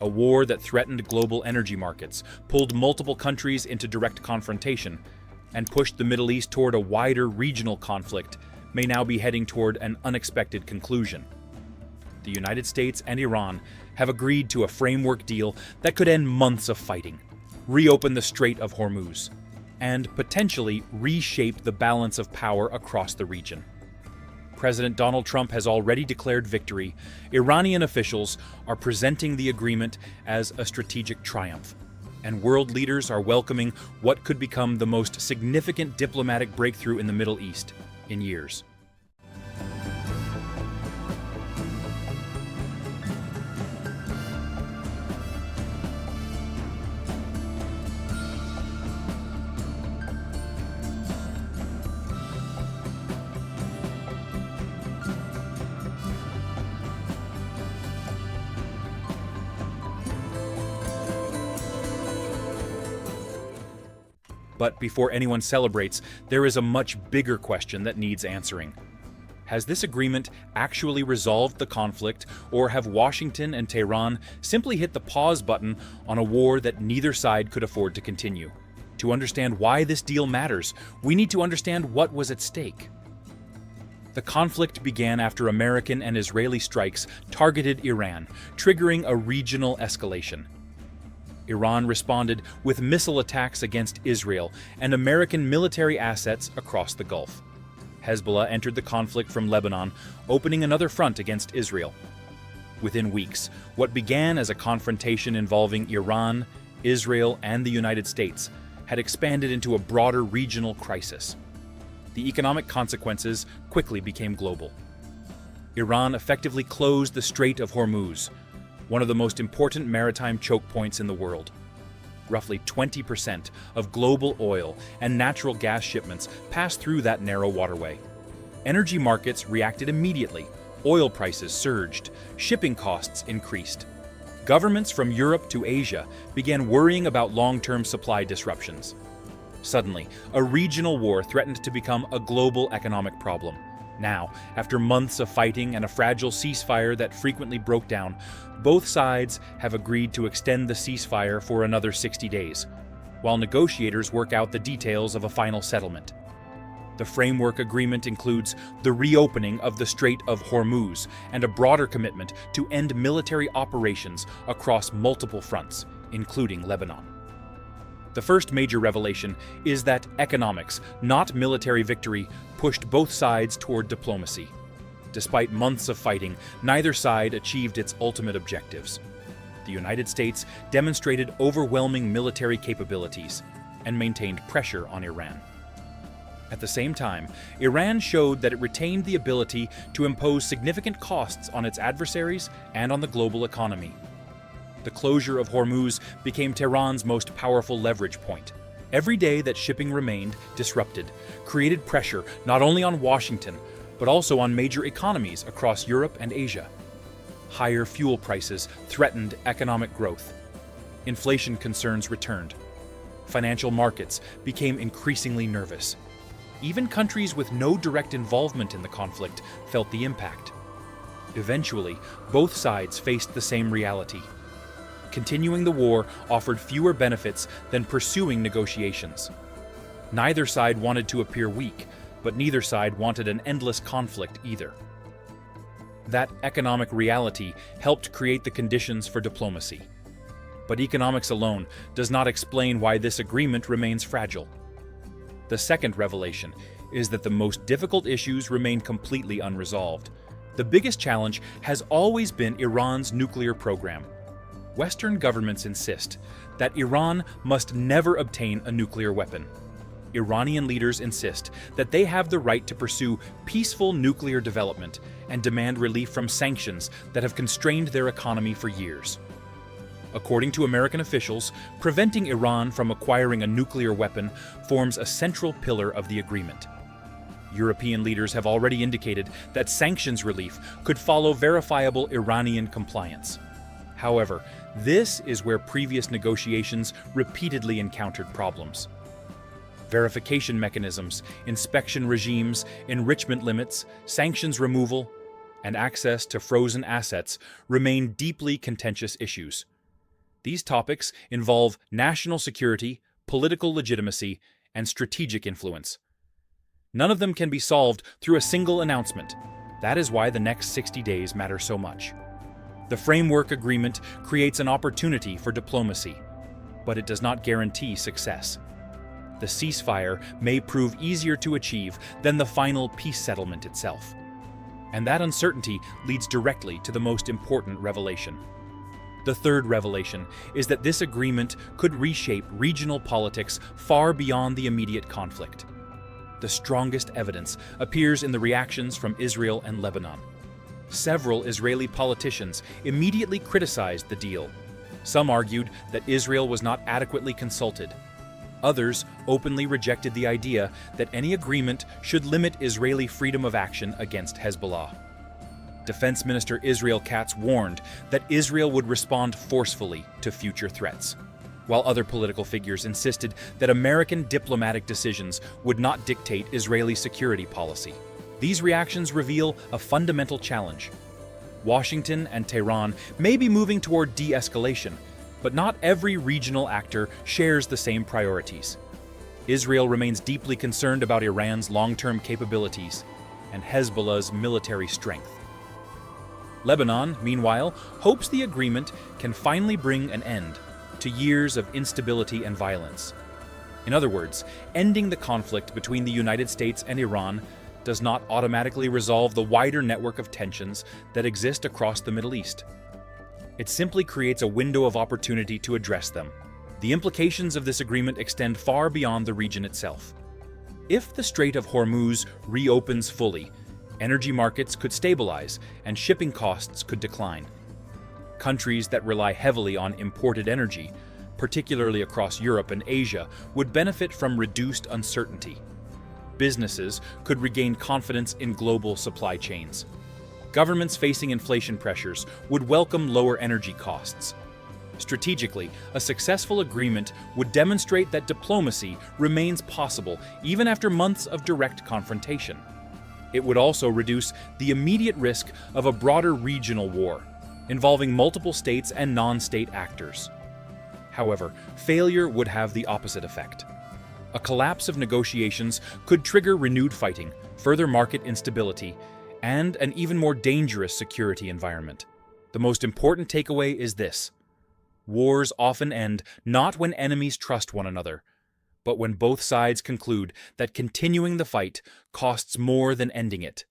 A war that threatened global energy markets, pulled multiple countries into direct confrontation, and pushed the Middle East toward a wider regional conflict may now be heading toward an unexpected conclusion. The United States and Iran have agreed to a framework deal that could end months of fighting, reopen the Strait of Hormuz, and potentially reshape the balance of power across the region. President Donald Trump has already declared victory. Iranian officials are presenting the agreement as a strategic triumph, and world leaders are welcoming what could become the most significant diplomatic breakthrough in the Middle East in years. But before anyone celebrates, there is a much bigger question that needs answering. Has this agreement actually resolved the conflict, or have Washington and Tehran simply hit the pause button on a war that neither side could afford to continue? To understand why this deal matters, we need to understand what was at stake. The conflict began after American and Israeli strikes targeted Iran, triggering a regional escalation. Iran responded with missile attacks against Israel and American military assets across the Gulf. Hezbollah entered the conflict from Lebanon, opening another front against Israel. Within weeks, what began as a confrontation involving Iran, Israel, and the United States had expanded into a broader regional crisis. The economic consequences quickly became global. Iran effectively closed the Strait of Hormuz, one of the most important maritime choke points in the world. Roughly 20% of global oil and natural gas shipments pass through that narrow waterway. Energy markets reacted immediately. Oil prices surged, shipping costs increased. Governments from Europe to Asia began worrying about long-term supply disruptions. Suddenly, a regional war threatened to become a global economic problem. Now, after months of fighting and a fragile ceasefire that frequently broke down, both sides have agreed to extend the ceasefire for another 60 days, while negotiators work out the details of a final settlement. The framework agreement includes the reopening of the Strait of Hormuz and a broader commitment to end military operations across multiple fronts, including Lebanon. The first major revelation is that economics, not military victory, pushed both sides toward diplomacy. Despite months of fighting, neither side achieved its ultimate objectives. The United States demonstrated overwhelming military capabilities and maintained pressure on Iran. At the same time, Iran showed that it retained the ability to impose significant costs on its adversaries and on the global economy. The closure of Hormuz became Tehran's most powerful leverage point. Every day that shipping remained disrupted created pressure not only on Washington, but also on major economies across Europe and Asia. Higher fuel prices threatened economic growth. Inflation concerns returned. Financial markets became increasingly nervous. Even countries with no direct involvement in the conflict felt the impact. Eventually, both sides faced the same reality. Continuing the war offered fewer benefits than pursuing negotiations. Neither side wanted to appear weak, but neither side wanted an endless conflict either. That economic reality helped create the conditions for diplomacy. But economics alone does not explain why this agreement remains fragile. The second revelation is that the most difficult issues remain completely unresolved. The biggest challenge has always been Iran's nuclear program. Western governments insist that Iran must never obtain a nuclear weapon. Iranian leaders insist that they have the right to pursue peaceful nuclear development and demand relief from sanctions that have constrained their economy for years. According to American officials, preventing Iran from acquiring a nuclear weapon forms a central pillar of the agreement. European leaders have already indicated that sanctions relief could follow verifiable Iranian compliance. However, this is where previous negotiations repeatedly encountered problems. Verification mechanisms, inspection regimes, enrichment limits, sanctions removal, and access to frozen assets remain deeply contentious issues. These topics involve national security, political legitimacy, and strategic influence. None of them can be solved through a single announcement. That is why the next 60 days matter so much. The framework agreement creates an opportunity for diplomacy, but it does not guarantee success. The ceasefire may prove easier to achieve than the final peace settlement itself. And that uncertainty leads directly to the most important revelation. The third revelation is that this agreement could reshape regional politics far beyond the immediate conflict. The strongest evidence appears in the reactions from Israel and Lebanon. Several Israeli politicians immediately criticized the deal. Some argued that Israel was not adequately consulted. Others openly rejected the idea that any agreement should limit Israeli freedom of action against Hezbollah. Defense Minister Israel Katz warned that Israel would respond forcefully to future threats, while other political figures insisted that American diplomatic decisions would not dictate Israeli security policy. These reactions reveal a fundamental challenge. Washington and Tehran may be moving toward de-escalation, but not every regional actor shares the same priorities. Israel remains deeply concerned about Iran's long-term capabilities and Hezbollah's military strength. Lebanon, meanwhile, hopes the agreement can finally bring an end to years of instability and violence. In other words, ending the conflict between the United States and Iran does not automatically resolve the wider network of tensions that exist across the Middle East. It simply creates a window of opportunity to address them. The implications of this agreement extend far beyond the region itself. If the Strait of Hormuz reopens fully, energy markets could stabilize and shipping costs could decline. Countries that rely heavily on imported energy, particularly across Europe and Asia, would benefit from reduced uncertainty. Businesses could regain confidence in global supply chains. Governments facing inflation pressures would welcome lower energy costs. Strategically, a successful agreement would demonstrate that diplomacy remains possible even after months of direct confrontation. It would also reduce the immediate risk of a broader regional war, involving multiple states and non-state actors. However, failure would have the opposite effect. A collapse of negotiations could trigger renewed fighting, further market instability, and an even more dangerous security environment. The most important takeaway is this: wars often end not when enemies trust one another, but when both sides conclude that continuing the fight costs more than ending it.